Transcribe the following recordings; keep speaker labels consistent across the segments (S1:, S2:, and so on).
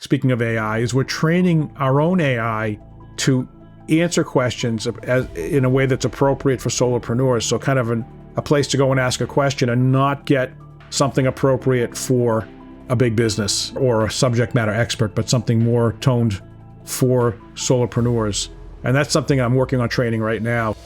S1: speaking of AI, is we're training our own AI to answer questions in a way that's appropriate for solopreneurs. So kind of a place to go and ask a question and not get something appropriate for a big business or a subject matter expert, but something more toned for solopreneurs. And that's something I'm working on training right now.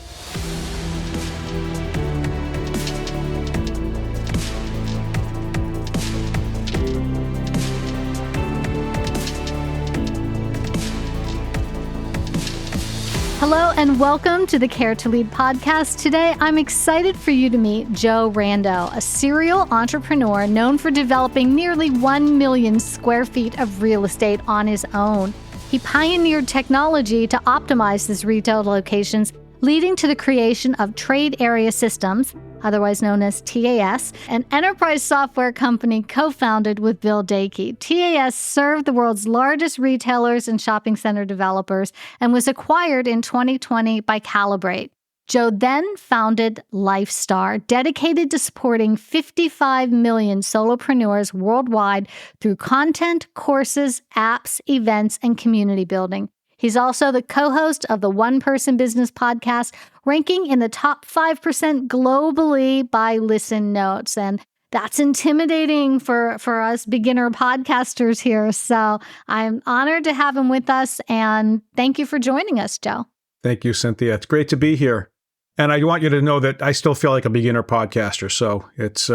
S2: Hello and welcome to the Care to Lead podcast. Today, I'm excited for you to meet Joe Rando, a serial entrepreneur known for developing nearly 1 million square feet of real estate on his own. He pioneered technology to optimize his retail locations, leading to the creation of Trade Area Systems, otherwise known as TAS, an enterprise software company co-founded with Bill Dakai. TAS served the world's largest retailers and shopping center developers and was acquired in 2020 by Kalibrate. Joe then founded Lifestarr, dedicated to supporting 55 million solopreneurs worldwide through content, courses, apps, events, and community building. He's also the co-host of the One Person Business podcast, ranking in the top 5% globally by Listen Notes. And that's intimidating for us beginner podcasters here. So I'm honored to have him with us. And thank you for joining us, Joe.
S1: Thank you, Cynthia. It's great to be here. And I want you to know that I still feel like a beginner podcaster. So it's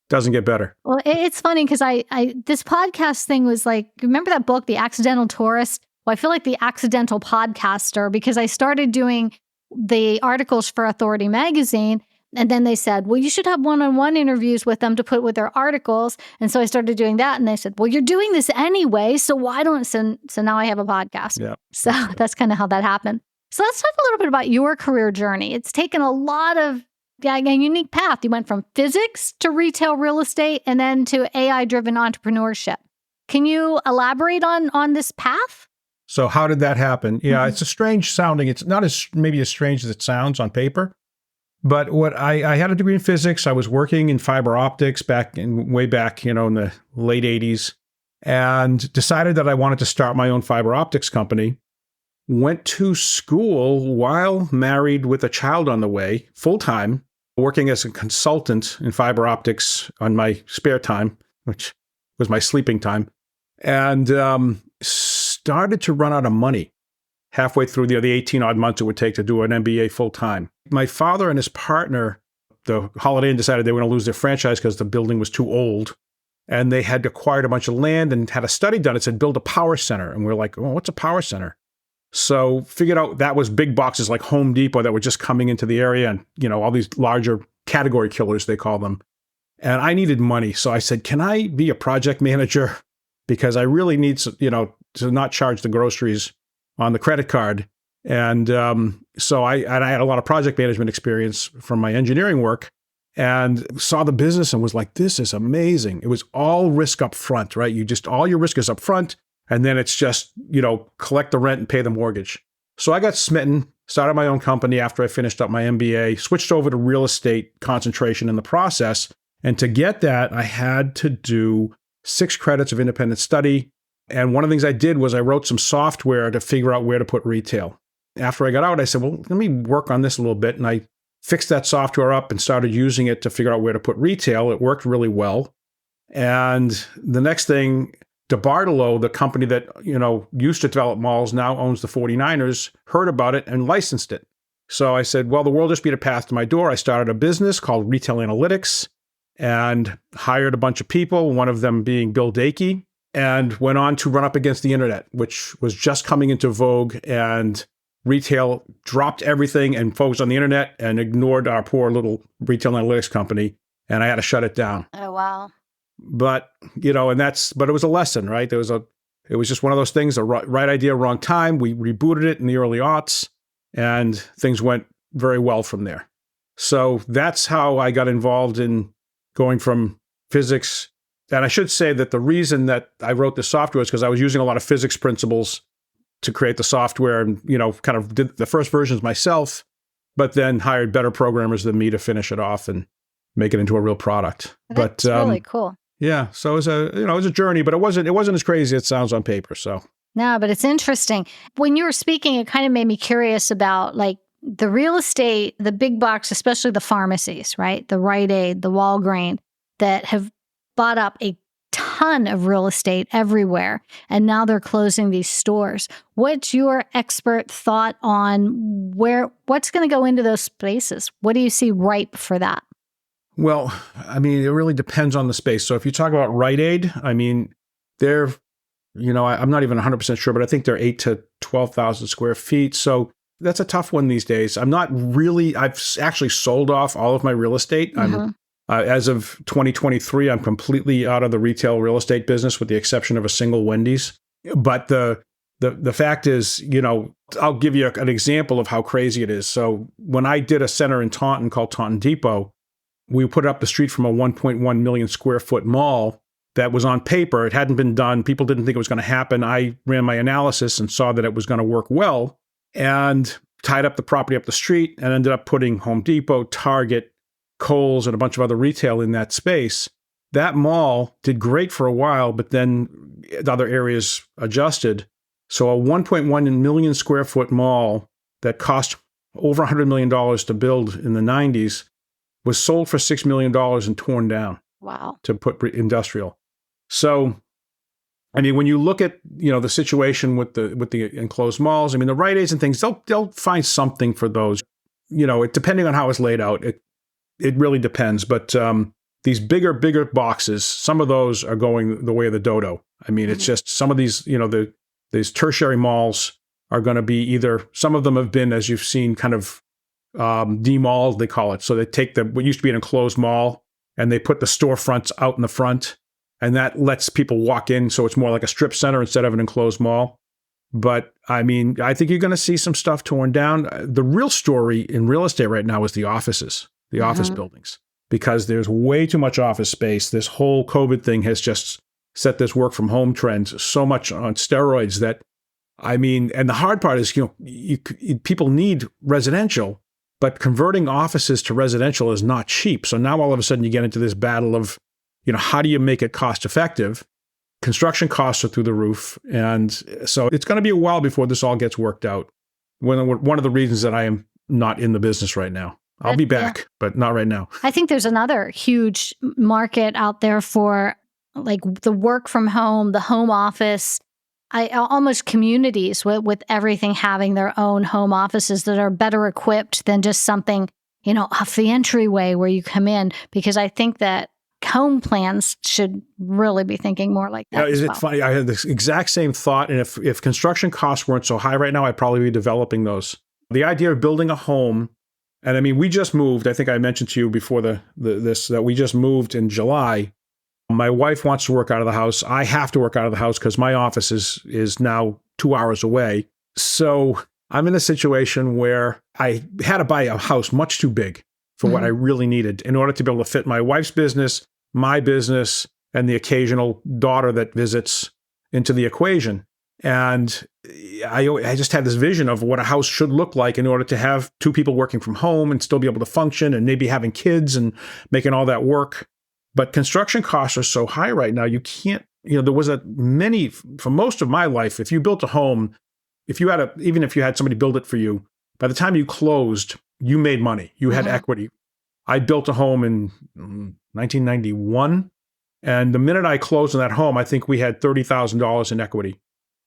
S1: doesn't get better.
S2: Well, it's funny because I this podcast thing was like, remember that book, The Accidental Tourist? Well, I feel like the accidental podcaster because I started doing the articles for Authority Magazine. And then they said, well, you should have one-on-one interviews with them to put with their articles. And so I started doing that. And they said, well, you're doing this anyway. So why don't, so now I have a podcast.
S1: Yeah.
S2: So that's kind of how that happened. So let's talk a little bit about your career journey. It's taken a lot of a unique path. You went from physics to retail real estate and then to AI-driven entrepreneurship. Can you elaborate on this path?
S1: So how did that happen? Yeah, It's a strange sounding. It's not maybe as strange as it sounds on paper. But what I had a degree in physics. I was working in fiber optics way back, in the late 80s, and decided that I wanted to start my own fiber optics company. Went to school while married with a child on the way, full-time, working as a consultant in fiber optics on my spare time, which was my sleeping time, and started to run out of money halfway through the 18-odd months it would take to do an MBA full-time. My father and his partner, the Holiday Inn, decided they were going to lose their franchise because the building was too old. And they had acquired a bunch of land and had a study done. It said, build a power center. And we're like, oh, what's a power center? So figured out that was big boxes like Home Depot that were just coming into the area and, all these larger category killers, they call them. And I needed money. So I said, can I be a project manager? Because I really need, to not charge the groceries on the credit card. And so I had a lot of project management experience from my engineering work and saw the business and was like, this is amazing. It was all risk up front, right? All your risk is up front. And then it's just, collect the rent and pay the mortgage. So I got smitten, started my own company after I finished up my MBA, switched over to real estate concentration in the process. And to get that, I had to do 6 credits of independent study. And one of the things I did was I wrote some software to figure out where to put retail. After I got out, I said, well, let me work on this a little bit. And I fixed that software up and started using it to figure out where to put retail. It worked really well. And the next thing, DeBartolo, the company that, used to develop malls, now owns the 49ers, heard about it and licensed it. So I said, well, the world just beat a path to my door. I started a business called Retail Analytics and hired a bunch of people, one of them being Bill Dakai, and went on to run up against the internet, which was just coming into vogue, and retail dropped everything and focused on the internet and ignored our poor little retail analytics company. And I had to shut it down.
S2: Oh, wow.
S1: But, but it was a lesson, right? It was just one of those things, right idea, wrong time. We rebooted it in the early aughts and things went very well from there. So that's how I got involved in going from physics. And I should say that the reason that I wrote this software is because I was using a lot of physics principles to create the software and, kind of did the first versions myself, but then hired better programmers than me to finish it off and make it into a real product.
S2: That's really cool.
S1: Yeah. So it was it was a journey, but it wasn't as crazy as it sounds on paper. So
S2: No, but it's interesting. When you were speaking, it kind of made me curious about like the real estate, the big box, especially the pharmacies, right? The Rite Aid, the Walgreens that have bought up a ton of real estate everywhere. And now they're closing these stores. What's your expert thought on what's going to go into those spaces? What do you see ripe for that?
S1: well, I mean, it really depends on the space. So if you talk about Rite Aid, I mean, they're, I'm not even 100% sure, but I think they're 8 to 12,000 square feet. So that's a tough one these days. I've actually sold off all of my real estate. As of 2023, I'm completely out of the retail real estate business with the exception of a single Wendy's. But the fact is, I'll give you an example of how crazy it is. So when I did a center in Taunton called Taunton Depot, we put it up the street from a 1.1 million square foot mall that was on paper. It hadn't been done. People didn't think it was going to happen. I ran my analysis and saw that it was going to work well and tied up the property up the street and ended up putting Home Depot, Target, Kohl's, and a bunch of other retail in that space. That mall did great for a while, but then the other areas adjusted. So a 1.1 million square foot mall that cost over $100 million to build in the 90s was sold for $6 million and torn down.
S2: Wow.
S1: To put industrial. So, I mean, when you look at, the situation with the enclosed malls, I mean, the Rite Aids and things, they'll find something for those. Depending on how it's laid out, it really depends. But these bigger boxes, some of those are going the way of the dodo. I mean, it's just some of these, these tertiary malls are going to be either, some of them have been, as you've seen, kind of demalled, they call it. So they take what used to be an enclosed mall and they put the storefronts out in the front, and that lets people walk in. So it's more like a strip center instead of an enclosed mall. But I mean, I think you're going to see some stuff torn down. The real story in real estate right now is the offices, the office buildings, because there's way too much office space. This whole COVID thing has just set this work from home trend so much on steroids that, I mean, and the hard part is, people need residential, but converting offices to residential is not cheap. So now all of a sudden you get into this battle of, how do you make it cost effective? Construction costs are through the roof. And so it's going to be a while before this all gets worked out. One of the reasons that I am not in the business right now. I'll be back, but not right now.
S2: I think there's another huge market out there for like the work from home, the home office. Almost communities with everything having their own home offices that are better equipped than just something, off the entryway where you come in, because I think that home plans should really be thinking more like that.
S1: Is it funny? I had this exact same thought. And if construction costs weren't so high right now, I'd probably be developing those. The idea of building a home, and I mean, we just moved. I think I mentioned to you before that we just moved in July. My wife wants to work out of the house. I have to work out of the house because my office is now 2 hours away. So I'm in a situation where I had to buy a house much too big for what I really needed in order to be able to fit my wife's business, my business, and the occasional daughter that visits into the equation. And I just had this vision of what a house should look like in order to have two people working from home and still be able to function and maybe having kids and making all that work. But construction costs are so high right now, you can't, there was for most of my life, if you built a home, even if you had somebody build it for you, by the time you closed, you made money. You had equity. I built a home in 1991. And the minute I closed on that home, I think we had $30,000 in equity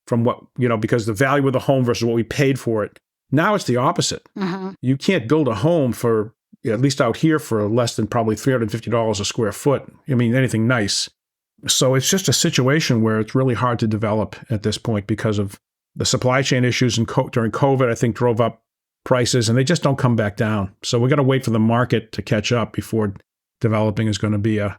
S1: from what, because the value of the home versus what we paid for it. Now it's the opposite. You can't build a home for, at least out here, for less than probably $350 a square foot. I mean, anything nice. So it's just a situation where it's really hard to develop at this point because of the supply chain issues during COVID, I think drove up prices, and they just don't come back down. So we got to wait for the market to catch up before developing is going to be a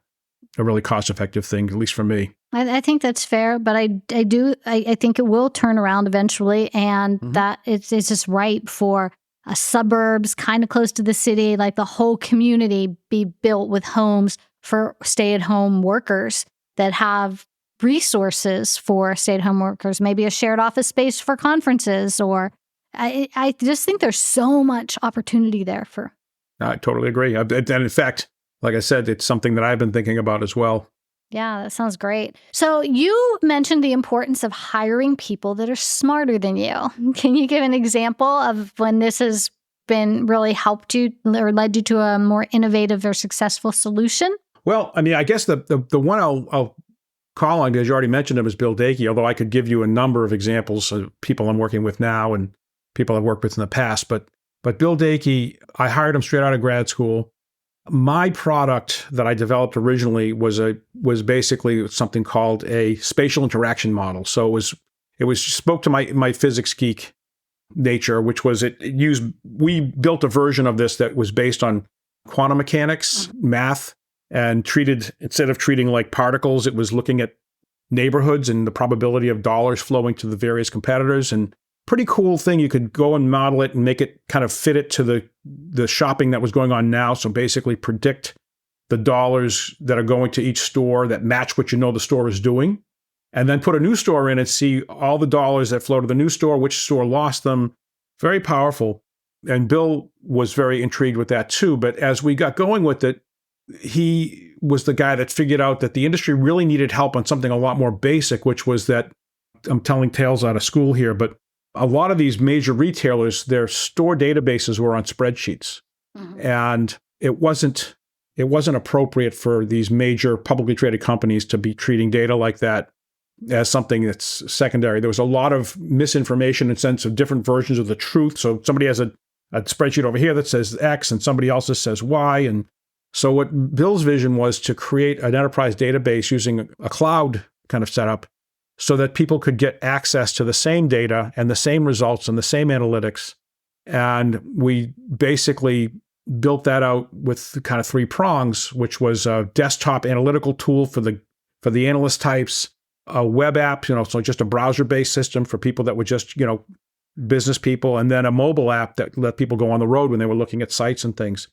S1: really cost-effective thing, at least for me.
S2: I think that's fair, but I think it will turn around eventually, and that it's just ripe for suburbs kind of close to the city, like the whole community be built with homes for stay-at-home workers that have resources for stay-at-home workers, maybe a shared office space for conferences, or I just think there's so much opportunity there for.
S1: I totally agree. And in fact, like I said, it's something that I've been thinking about as well.
S2: Yeah, that sounds great. So you mentioned the importance of hiring people that are smarter than you. Can you give an example of when this has been really helped you or led you to a more innovative or successful solution?
S1: Well, I mean, I guess the one I'll call on, because you already mentioned him, is Bill Dakai, although I could give you a number of examples of people I'm working with now and people I've worked with in the past. But Bill Dakai, I hired him straight out of grad school. My product that I developed originally was basically something called a spatial interaction model. So it spoke to my physics geek nature, which was we built a version of this that was based on quantum mechanics, math, and instead of treating like particles, it was looking at neighborhoods and the probability of dollars flowing to the various competitors. And pretty cool thing. You could go and model it and make it kind of fit it to the shopping that was going on now. So basically predict the dollars that are going to each store that match what the store is doing. And then put a new store in and see all the dollars that flow to the new store, which store lost them. Very powerful. And Bill was very intrigued with that too. But as we got going with it, he was the guy that figured out that the industry really needed help on something a lot more basic, which was that, I'm telling tales out of school here, but a lot of these major retailers, their store databases were on spreadsheets. Mm-hmm. And it wasn't appropriate for these major publicly traded companies to be treating data like that as something that's secondary. There was a lot of misinformation in sense of different versions of the truth. So somebody has a spreadsheet over here that says X and somebody else's says Y. And so what Bill's vision was to create an enterprise database using a cloud kind of setup so that people could get access to the same data and the same results and the same analytics. And we basically built that out with kind of 3 prongs, which was a desktop analytical tool for the analyst types, a web app, so just a browser-based system for people that were just, business people, and then a mobile app that let people go on the road when they were looking at sites and things.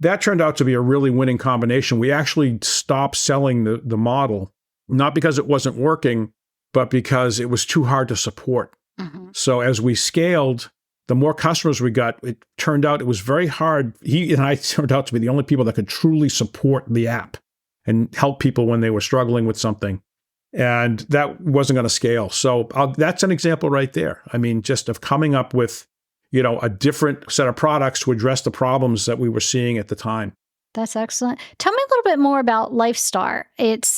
S1: That turned out to be a really winning combination. We actually stopped selling the model, not because it wasn't working, but because it was too hard to support. Mm-hmm. So as we scaled, the more customers we got, it turned out it was very hard. He and I turned out to be the only people that could truly support the app and help people when they were struggling with something. And that wasn't going to scale. So that's an example right there. I mean, just of coming up with, a different set of products to address the problems that we were seeing at the time.
S2: That's excellent. Tell me a little bit more about Lifestarr.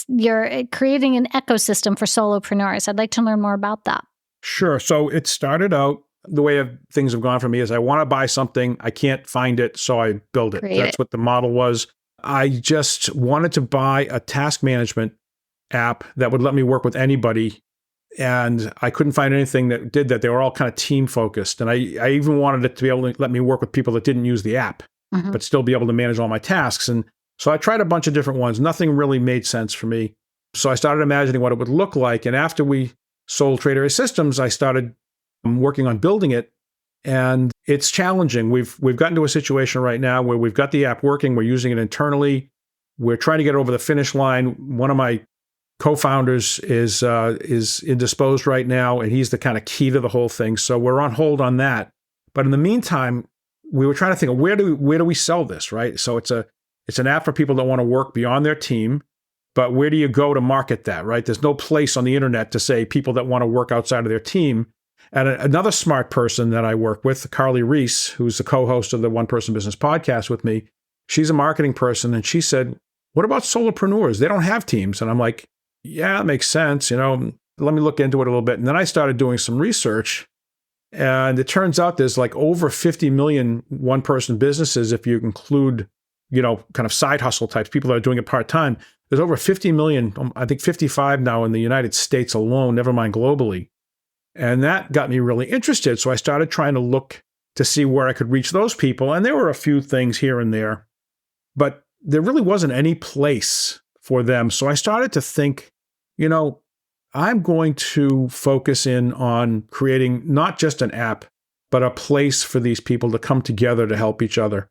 S2: You're creating an ecosystem for solopreneurs. I'd like to learn more about that.
S1: Sure. So it started out, the way things have gone for me is I want to buy something, I can't find it, so I build it. That's what the model was. I just wanted to buy a task management app that would let me work with anybody. And I couldn't find anything that did that. They were all kind of team focused. And I even wanted it to be able to let me work with people that didn't use the app, mm-hmm. but still be able to manage all my tasks. And so I tried a bunch of different ones. Nothing really made sense for me. So I started imagining what it would look like. And after we sold Trader Systems, I started working on building it. And it's challenging. We've gotten to a situation right now where we've got the app working. We're using it internally. We're trying to get over the finish line. One of my co-founders is indisposed right now, and he's the kind of key to the whole thing. So we're on hold on that. But in the meantime, we were trying to think of where do we sell this, right? So it's an app for people that want to work beyond their team, but where do you go to market that, right? There's no place on the internet to say people that want to work outside of their team. And another smart person that I work with, Carly Reese, who's the co-host of the One Person Business podcast with me, she's a marketing person, and she said, "What about solopreneurs? They don't have teams." And I'm like, yeah, that makes sense. Let me look into it a little bit. And then I started doing some research, and it turns out there's like over 50 million one-person businesses if you include, kind of side hustle types, people that are doing it part-time. There's over 50 million, I think 55 now in the United States alone, never mind globally. And that got me really interested. So I started trying to look to see where I could reach those people. And there were a few things here and there, but there really wasn't any place for them. So I started to think, I'm going to focus in on creating not just an app, but a place for these people to come together to help each other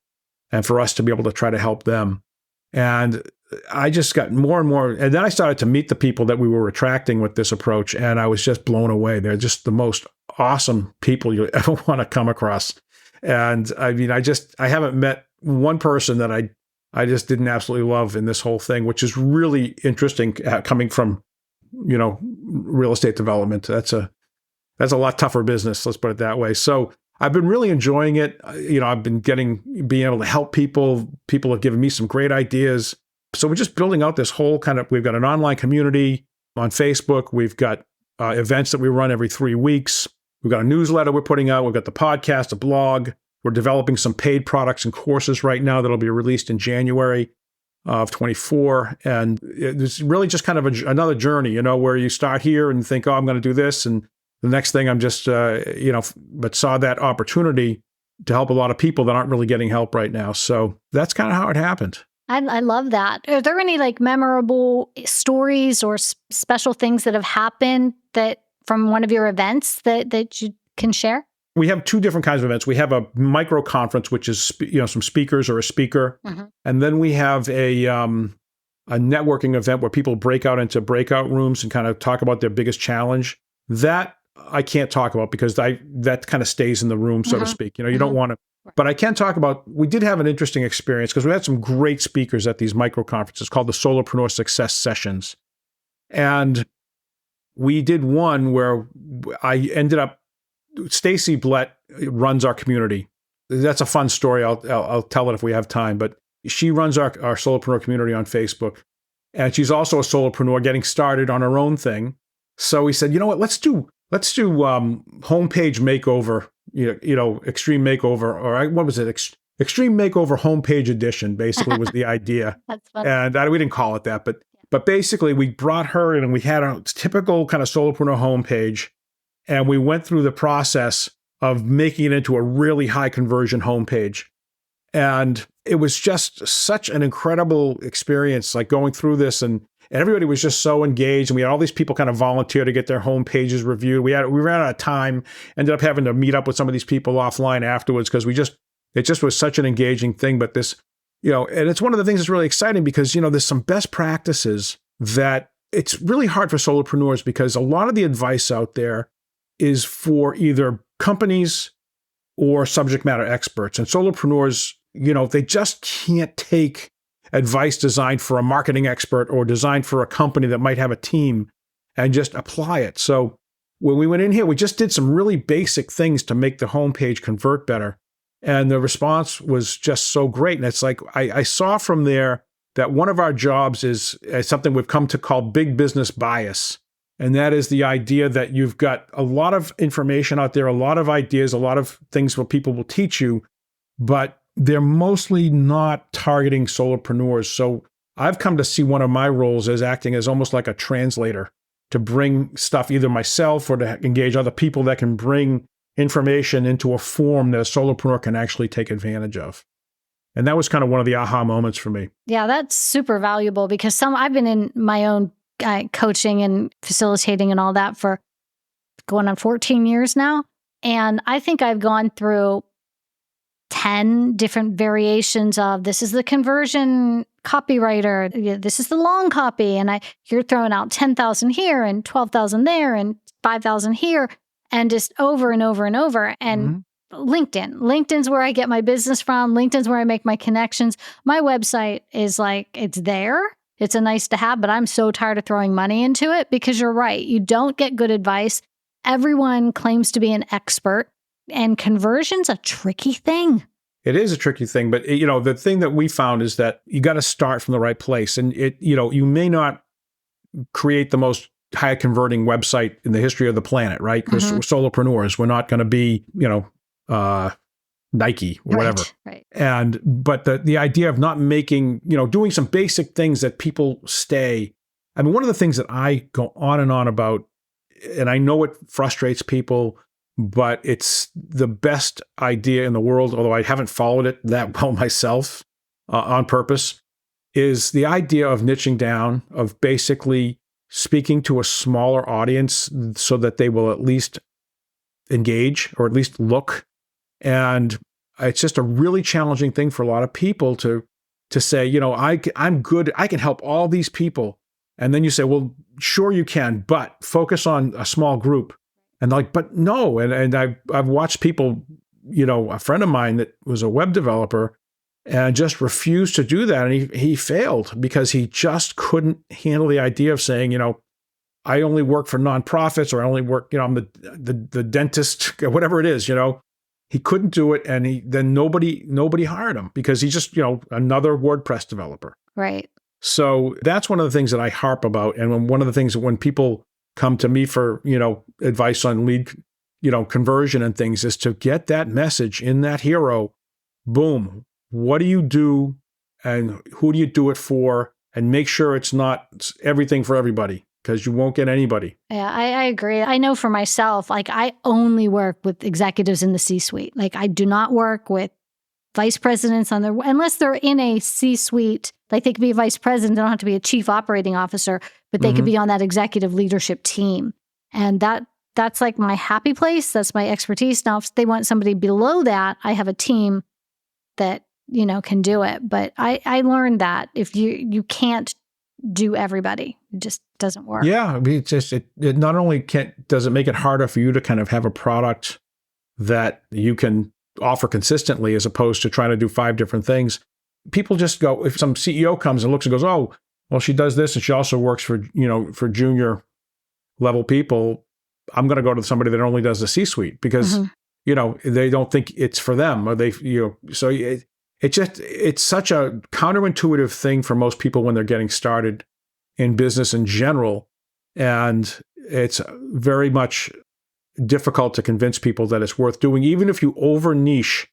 S1: and for us to be able to try to help them. And I just got more and more. And then I started to meet the people that we were attracting with this approach. And I was just blown away. They're just the most awesome people you ever want to come across. And I mean, I haven't met one person that I I just didn't absolutely love in this whole thing, which is really interesting coming from, real estate development. That's a lot tougher business. Let's put it that way. So I've been really enjoying it. I've been being able to help people. People have given me some great ideas. So we're just building out this whole we've got an online community on Facebook. We've got events that we run every 3 weeks. We've got a newsletter we're putting out. We've got the podcast, a blog. We're developing some paid products and courses right now that'll be released in January of 24. And it's really just kind of another journey, where you start here and think, oh, I'm going to do this. And the next thing I'm just, but saw that opportunity to help a lot of people that aren't really getting help right now. So that's kind of how it happened.
S2: I love that. Are there any memorable stories or special things that have happened that from one of your events that you can share?
S1: We have 2 different kinds of events. We have a micro conference, which is some speakers or a speaker, and then we have a networking event where people break out into breakout rooms and kind of talk about their biggest challenge. That I can't talk about because that kind of stays in the room, so to speak. You don't want to. But I can talk about, we did have an interesting experience because we had some great speakers at these micro conferences called the Solopreneur Success Sessions. And we did one where I ended up, Stacy Blett runs our community. That's a fun story. I'll tell it if we have time, but she runs our Solopreneur community on Facebook. And she's also a solopreneur getting started on her own thing. So we said, you know what, let's do homepage makeover, extreme makeover, or what was it? Extreme makeover homepage edition, basically was the idea.
S2: That's funny.
S1: And we didn't call it that, but basically we brought her in and we had a typical kind of solopreneur homepage. And we went through the process of making it into a really high conversion homepage. And it was just such an incredible experience, going through this, and everybody was just so engaged. And we had all these people kind of volunteer to get their homepages reviewed. We ran out of time, ended up having to meet up with some of these people offline afterwards because it just was such an engaging thing. But this, and it's one of the things that's really exciting because, there's some best practices that it's really hard for solopreneurs because a lot of the advice out there is for either companies or subject matter experts. And solopreneurs, they just can't take advice designed for a marketing expert or designed for a company that might have a team and just apply it. So when we went in here, we just did some really basic things to make the homepage convert better. And the response was just so great. And it's I saw from there that one of our jobs is something we've come to call big business bias. And that is the idea that you've got a lot of information out there, a lot of ideas, a lot of things where people will teach you, but they're mostly not targeting solopreneurs. So I've come to see one of my roles as acting as almost like a translator to bring stuff, either myself or to engage other people that can bring information into a form that a solopreneur can actually take advantage of. And that was kind of one of the aha moments for me.
S2: Yeah, that's super valuable because I've been in my own coaching and facilitating and all that for going on 14 years now. And I think I've gone through 10 different variations of this is the conversion copywriter, this is the long copy, and you're throwing out 10,000 here and 12,000 there and 5,000 here, and just over and over and over. And LinkedIn's where I get my business from. LinkedIn's where I make my connections. My website is it's there. It's a nice to have, but I'm so tired of throwing money into it because you're right. You don't get good advice. Everyone claims to be an expert, and conversion's a tricky thing.
S1: It is a tricky thing, but the thing that we found is that you got to start from the right place. And you may not create the most high converting website in the history of the planet, right? Because we're solopreneurs. We're not going to be, Nike or whatever.
S2: Right.
S1: But the idea of not making, doing some basic things that people stay. I mean, one of the things that I go on and on about, and I know it frustrates people, but it's the best idea in the world, although I haven't followed it that well myself on purpose, is the idea of niching down, of basically speaking to a smaller audience so that they will at least engage or at least look. And it's just a really challenging thing for a lot of people to say, I'm good. I can help all these people. And then you say, well, sure you can, but focus on a small group. And they're like, but no. And I've watched people, a friend of mine that was a web developer, and just refused to do that. And he failed because he just couldn't handle the idea of saying, I only work for nonprofits, or I only work, I'm the dentist, whatever it is, He couldn't do it, and then nobody hired him because he's just, another WordPress developer.
S2: Right.
S1: So that's one of the things that I harp about. And one of the things when people come to me for, advice on lead, conversion and things, is to get that message in that hero. Boom. What do you do and who do you do it for? And make sure it's not everything for everybody, because you won't get anybody.
S2: Yeah, I agree. I know for myself, like I only work with executives in the C-suite. Like I do not work with vice presidents unless they're in a C-suite. Like they could be a vice president, they don't have to be a chief operating officer, but they could be on that executive leadership team. And that's like my happy place. That's my expertise. Now, if they want somebody below that, I have a team that, can do it. But I learned that if you can't do everybody, it just doesn't work.
S1: Yeah. I mean, it not only does it make it harder for you to kind of have a product that you can offer consistently, as opposed to trying to do 5 different things. People just go, if some CEO comes and looks and goes, oh, well, she does this and she also works for, for junior level people, I'm going to go to somebody that only does the C-suite because, they don't think it's for them, or they, so it's such a counterintuitive thing for most people when they're getting started in business in general. And it's very much difficult to convince people that it's worth doing. Even if you over niche,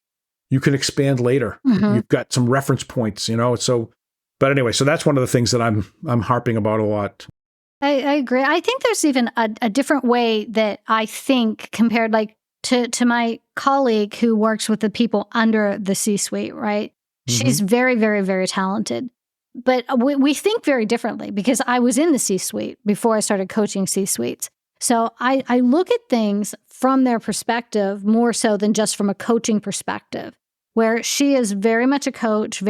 S1: you can expand later. You've got some reference points, so, but anyway, so that's one of the things that I'm harping about a lot.
S2: I agree. I think there's even a different way that I think compared to my colleague who works with the people under the C-suite, right? She's very, very, very talented. But we think very differently because I was in the C-suite before I started coaching C-suites. So I look at things from their perspective more so than just from a coaching perspective, where she is very much a coach,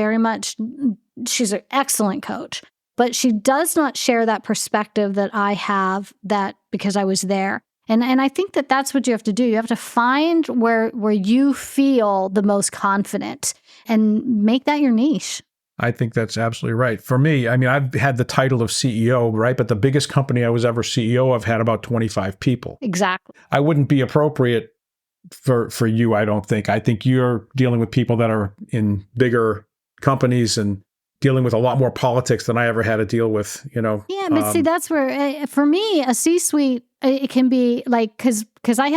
S2: she's an excellent coach, but she does not share that perspective that I have, that because I was there. And I think that that's what you have to do. You have to find where you feel the most confident and make that your niche.
S1: I think that's absolutely right. For me, I mean, I've had the title of CEO, right? But the biggest company I was ever CEO of had about 25 people.
S2: Exactly.
S1: I wouldn't be appropriate for you, I don't think. I think you're dealing with people that are in bigger companies and dealing with a lot more politics than I ever had to deal with,
S2: Yeah, but see, that's where, for me, a C-suite, it can be like, because I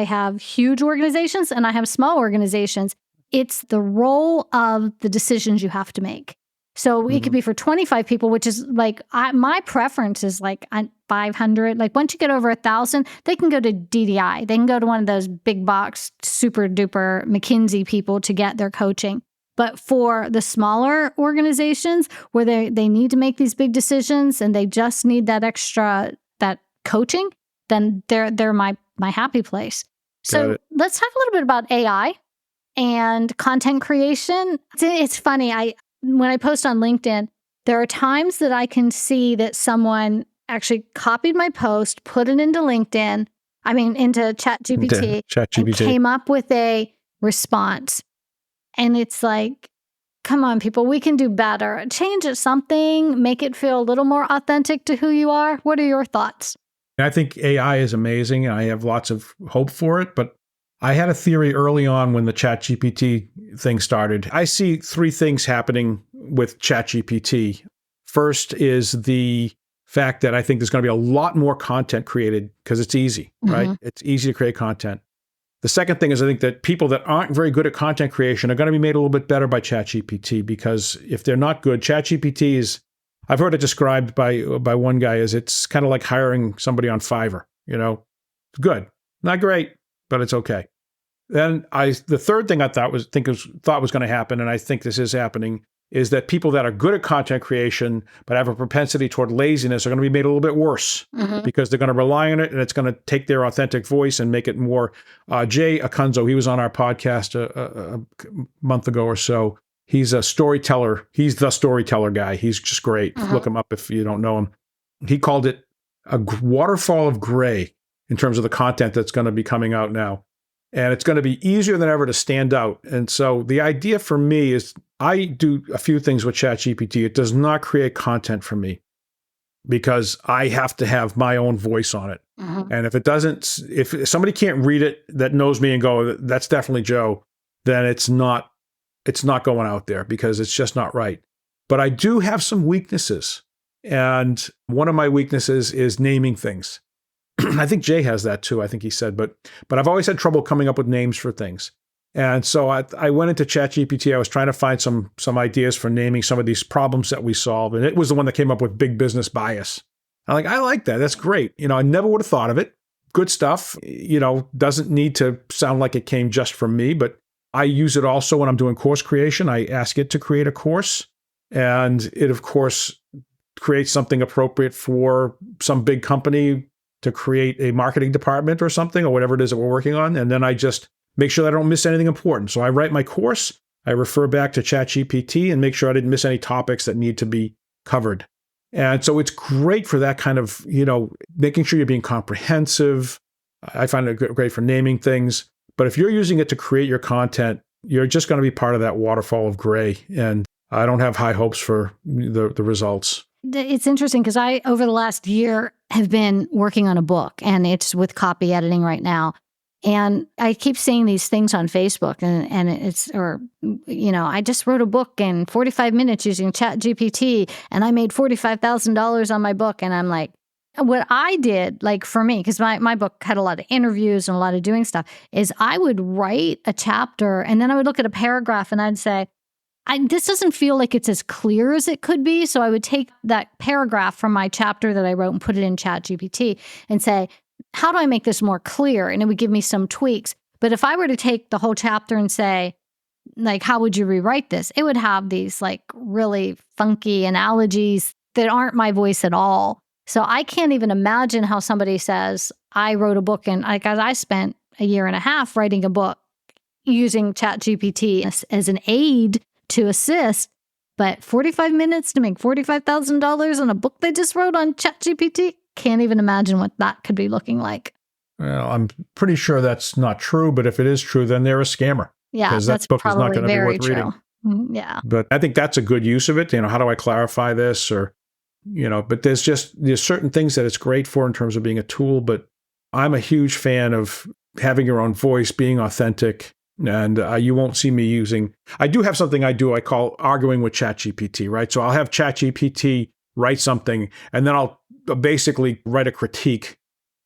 S2: have huge organizations and I have small organizations. It's the role of the decisions you have to make. So it could be for 25 people, which is like, my preference is like 500. Like once you get over 1,000, they can go to DDI. They can go to one of those big box, super duper McKinsey people to get their coaching. But for the smaller organizations where they need to make these big decisions and they just need that extra, that coaching, then they're my happy place. So let's talk a little bit about AI and content creation. It's funny. When I post on LinkedIn, there are times that I can see that someone actually copied my post, put it into LinkedIn, into ChatGPT, and came up with a response. And it's like, come on, people, we can do better. Change it something, make it feel a little more authentic to who you are. What are your thoughts?
S1: I think AI is amazing, and I have lots of hope for it, but I had a theory early on when the ChatGPT thing started. I see 3 things happening with ChatGPT. First is the fact that I think there's going to be a lot more content created because it's easy, right? It's easy to create content. The second thing is I think that people that aren't very good at content creation are going to be made a little bit better by ChatGPT, because if they're not good, ChatGPT is, I've heard it described by one guy as it's kind of like hiring somebody on Fiverr, It's good. Not great, but it's okay. Then the third thing I thought was going to happen, and I think this is happening, is that people that are good at content creation but have a propensity toward laziness are going to be made a little bit worse because they're going to rely on it, and it's going to take their authentic voice and make it more. Jay Acunzo, he was on our podcast a month ago or so. He's a storyteller. He's the storyteller guy. He's just great. Look him up if you don't know him. He called it a waterfall of gray in terms of the content that's going to be coming out now. and it's going to be easier than ever to stand out. And so the idea for me is I do a few things with ChatGPT. It does not create content for me because I have to have my own voice on it. And if somebody can't read it that knows me and go, that's definitely Joe, then it's not going out there because it's just not right. But I do have some weaknesses. And one of my weaknesses is naming things. I think Jay has that too, I think he said, but I've always had trouble coming up with names for things. And so I went into ChatGPT. I was trying to find some ideas for naming some of these problems that we solve. And it was the one that came up with big business bias. I like that. That's great. I never would have thought of it. Good stuff. Doesn't need to sound like it came just from me, but I use it also when I'm doing course creation. I ask it to create a course, and it, of course, creates something appropriate for some big company to create a marketing department or something, or whatever it is that we're working on. And then I just make sure that I don't miss anything important. So I write my course, I refer back to ChatGPT and make sure I didn't miss any topics that need to be covered. And so it's great for that kind of, making sure you're being comprehensive. I find it great for naming things. But if you're using it to create your content, you're just going to be part of that waterfall of gray. And I don't have high hopes for the results.
S2: It's interesting because I, over the last year, have been working on a book, and it's with copy editing right now. And I keep seeing these things on Facebook, and I just wrote a book in 45 minutes using ChatGPT, and I made $45,000 on my book. And I'm like, what I did, like for me, because my book had a lot of interviews and a lot of doing stuff, is I would write a chapter, and then I would look at a paragraph, and I'd say, this doesn't feel like it's as clear as it could be. So I would take that paragraph from my chapter that I wrote and put it in ChatGPT and say, how do I make this more clear? And it would give me some tweaks. But if I were to take the whole chapter and say, like, how would you rewrite this? It would have these like really funky analogies that aren't my voice at all. So I can't even imagine how somebody says, I wrote a book, and I spent a year and a half writing a book using ChatGPT as an aid to assist, but 45 minutes to make $45,000 on a book they just wrote on ChatGPT? Can't even imagine what that could be looking like.
S1: Well, I'm pretty sure that's not true, but if it is true, then they're a scammer.
S2: Yeah,
S1: because
S2: that's
S1: that book is not
S2: probably
S1: going to be
S2: very
S1: worth
S2: true.
S1: reading.
S2: Yeah.
S1: But I think that's a good use of it. How do I clarify this? Or, but there's certain things that it's great for in terms of being a tool, but I'm a huge fan of having your own voice, being authentic. And you won't see me using, I do have something I call arguing with ChatGPT, right? So I'll have ChatGPT write something, and then I'll basically write a critique.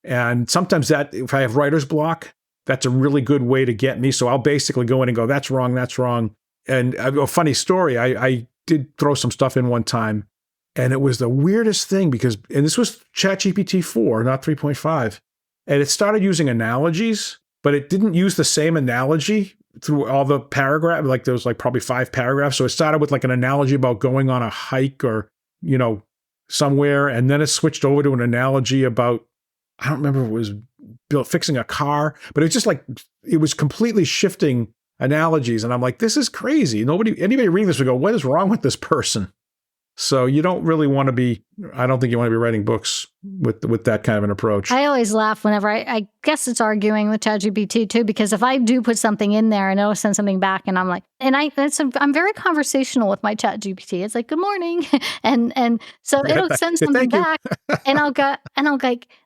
S1: And sometimes that, if I have writer's block, that's a really good way to get me. So I'll basically go in and go, that's wrong, that's wrong. And a funny story, I did throw some stuff in one time, and it was the weirdest thing and this was ChatGPT 4, not 3.5. And it started using analogies, but it didn't use the same analogy through all the paragraph. Like there was like probably 5 paragraphs. So it started with like an analogy about going on a hike or, somewhere. And then it switched over to an analogy about, I don't remember if it was fixing a car, but it's just like, it was completely shifting analogies. And I'm like, this is crazy. Anybody reading this would go, what is wrong with this person? So you don't really want to be, I don't think you want to be writing books with that kind of an approach.
S2: I always laugh whenever I guess it's arguing with ChatGPT too, because if I do put something in there and it'll send something back, and I'm like, I'm very conversational with my ChatGPT. It's like, good morning. and so it'll send something back and I'll go,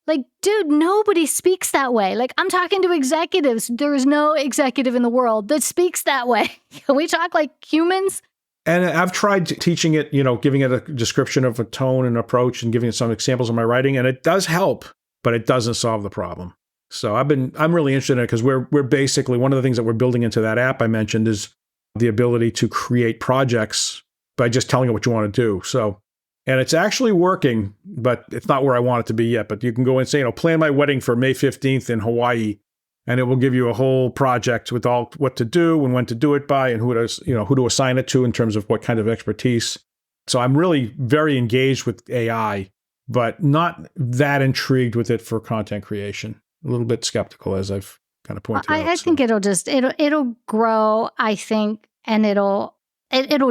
S2: like, dude, nobody speaks that way. Like, I'm talking to executives. There is no executive in the world that speaks that way. Can we talk like humans?
S1: And I've tried teaching it, giving it a description of a tone and approach and giving it some examples of my writing, and it does help, but it doesn't solve the problem. So I'm really interested in it because we're basically, one of the things that we're building into that app I mentioned is the ability to create projects by just telling it what you want to do. So, and it's actually working, but it's not where I want it to be yet. But you can go and say, plan my wedding for May 15th in Hawaii. And it will give you a whole project with all what to do and when to do it by and who to assign it to in terms of what kind of expertise. So I'm really very engaged with AI, but not that intrigued with it for content creation. A little bit skeptical, as I've kind of pointed out.
S2: I think it'll grow, I think, and it'll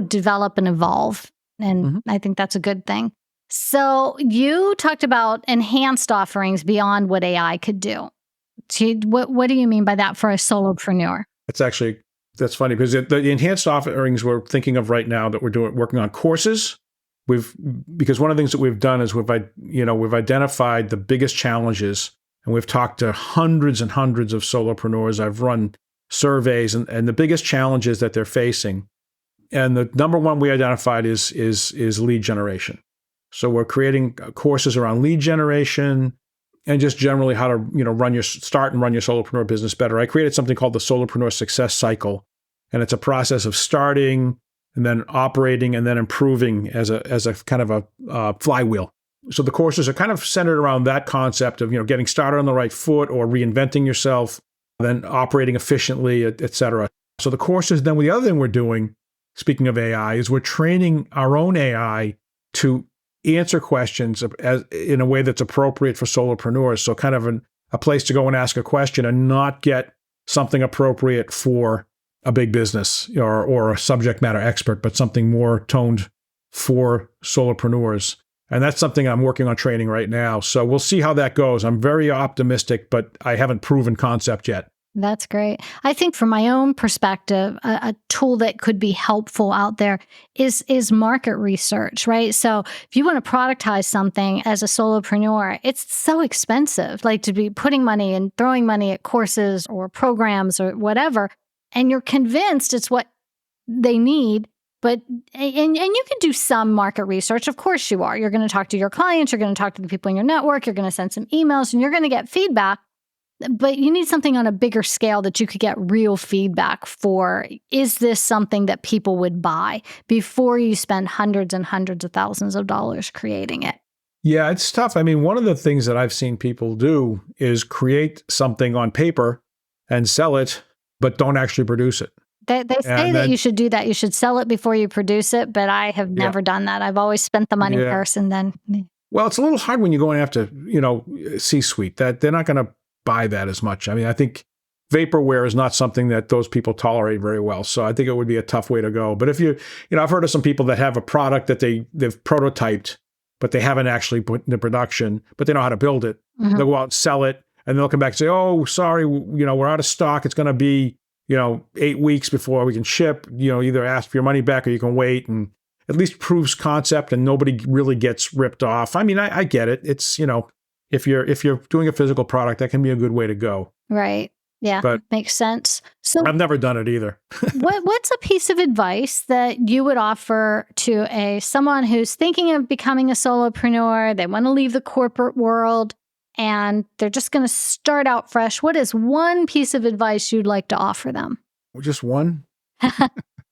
S2: develop and evolve. And I think that's a good thing. So you talked about enhanced offerings beyond what AI could do. What do you mean by that for a solopreneur?
S1: That's funny because the enhanced offerings we're thinking of right now that we're working on courses. Because one of the things that we've done is we've identified the biggest challenges, and we've talked to hundreds and hundreds of solopreneurs. I've run surveys, and the biggest challenges that they're facing. And the number one we identified is lead generation. So we're creating courses around lead generation and just generally how to start and run your solopreneur business better. I created something called the Solopreneur Success Cycle, and it's a process of starting and then operating and then improving as a kind of a flywheel. So the courses are kind of centered around that concept of getting started on the right foot or reinventing yourself, then operating efficiently, et cetera. So the courses, then the other thing we're doing, speaking of AI, is we're training our own AI to answer questions in a way that's appropriate for solopreneurs. So kind of a place to go and ask a question and not get something appropriate for a big business or a subject matter expert, but something more toned for solopreneurs. And that's something I'm working on training right now. So we'll see how that goes. I'm very optimistic, but I haven't proven concept yet.
S2: That's great. I think from my own perspective, a tool that could be helpful out there is market research, right? So if you want to productize something as a solopreneur, it's so expensive, like to be putting money and throwing money at courses or programs or whatever. And you're convinced it's what they need, but and you can do some market research. Of course you are. You're going to talk to your clients, you're going to talk to the people in your network, you're going to send some emails, and you're going to get feedback. But you need something on a bigger scale that you could get real feedback for. Is this something that people would buy before you spend hundreds and hundreds of thousands of dollars creating it?
S1: Yeah, it's tough. I mean, one of the things that I've seen people do is create something on paper and sell it, but don't actually produce it.
S2: They say that you should do that. You should sell it before you produce it, but I have never done that. I've always spent the money first and then.
S1: Well, it's a little hard when you're going after, C-suite. That they're not going to buy that as much. I mean, I think vaporware is not something that those people tolerate very well. So I think it would be a tough way to go. But if I've heard of some people that have a product that they've prototyped, but they haven't actually put into production, but they know how to build it. Mm-hmm. They'll go out and sell it, and they'll come back and say, "Oh, sorry, we're out of stock. It's going to be 8 weeks before we can ship. Either ask for your money back or you can wait." And at least proves concept, and nobody really gets ripped off. I mean, I get it. It's if you're doing a physical product, that can be a good way to go.
S2: Right. Yeah, but makes sense. So
S1: I've never done it either.
S2: What's a piece of advice that you would offer to someone who's thinking of becoming a solopreneur? They want to leave the corporate world and they're just going to start out fresh. What is one piece of advice you'd like to offer them?
S1: Just one? I'm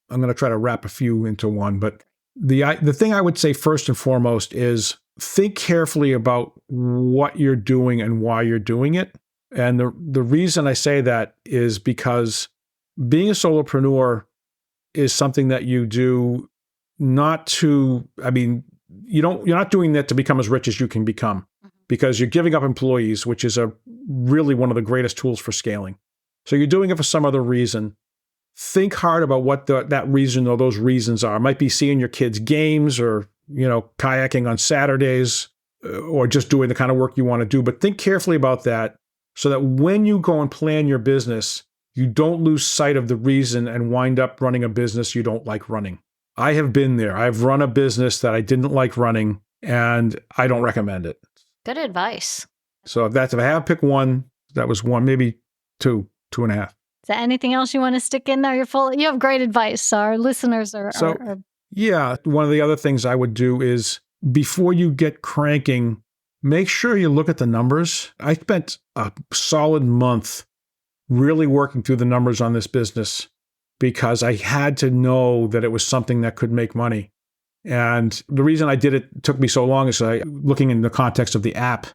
S1: going to try to wrap a few into one, but the thing I would say first and foremost is think carefully about what you're doing and why you're doing it. And the reason I say that is because being a solopreneur is something that you do not to, you're not doing that to become as rich as you can become, because you're giving up employees, which is really one of the greatest tools for scaling. So you're doing it for some other reason. Think hard about what that reason or those reasons are. It might be seeing your kids' games or, kayaking on Saturdays or just doing the kind of work you want to do. But think carefully about that so that when you go and plan your business, you don't lose sight of the reason and wind up running a business you don't like running. I have been there. I've run a business that I didn't like running, and I don't recommend it.
S2: Good advice.
S1: So if I have to pick one, that was one, maybe two and a half.
S2: Is there anything else you want to stick in there? You have great advice. So our listeners are.
S1: Yeah. One of the other things I would do is before you get cranking, make sure you look at the numbers. I spent a solid month really working through the numbers on this business because I had to know that it was something that could make money. And the reason I did it took me so long is looking in the context of the app,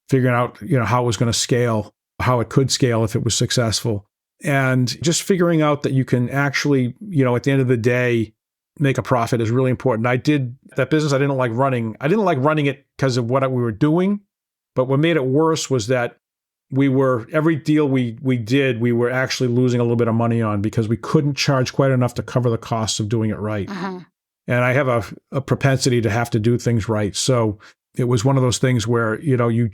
S1: figuring out, how it was going to scale, how it could scale if it was successful. And just figuring out that you can actually, at the end of the day, make a profit is really important. I did that business I didn't like running. I didn't like running it because of what we were doing. But what made it worse was that every deal we did, we were actually losing a little bit of money on because we couldn't charge quite enough to cover the costs of doing it right. Uh-huh. And I have a propensity to have to do things right. So it was one of those things where, you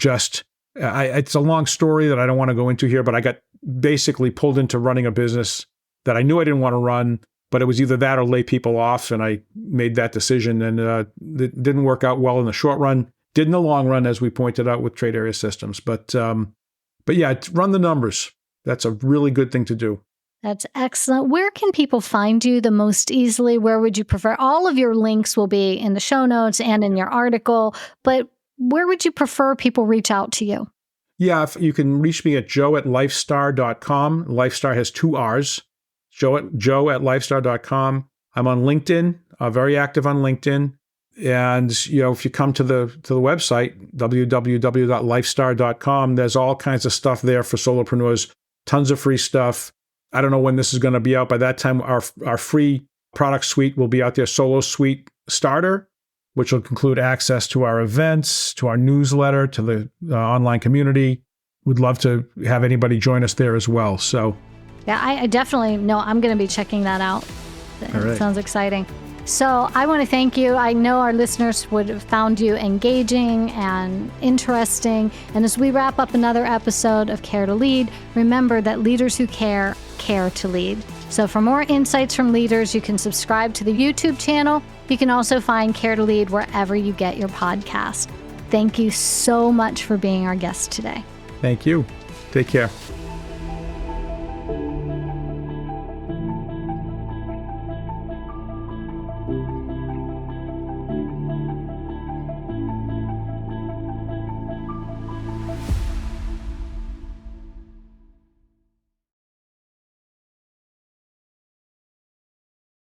S1: It's a long story that I don't want to go into here, but I got basically pulled into running a business that I knew I didn't want to run, but it was either that or lay people off. And I made that decision, and it didn't work out well in the short run. Did in the long run, as we pointed out with trade area systems. But yeah, run the numbers. That's a really good thing to do.
S2: That's excellent. Where can people find you the most easily? Where would you prefer? All of your links will be in the show notes and in your article, but where would you prefer people reach out to you?
S1: Yeah, you can reach me at joe@lifestarr.com. Lifestarr has 2 R's. joe@lifestarr.com. I'm on LinkedIn, very active on LinkedIn. And, if you come to the website, www.lifestarr.com, there's all kinds of stuff there for solopreneurs, tons of free stuff. I don't know when this is going to be out. By that time, our free product suite will be out there, Solo Suite Starter, which will include access to our events, to our newsletter, to the online community. We'd love to have anybody join us there as well. So,
S2: yeah, I definitely know I'm going to be checking that out. It sounds exciting. So I want to thank you. I know our listeners would have found you engaging and interesting. And as we wrap up another episode of Care to Lead, remember that leaders who care to lead. So for more insights from leaders, you can subscribe to the YouTube channel. You can also find Care to Lead wherever you get your podcast. Thank you so much for being our guest today.
S1: Thank you. Take care.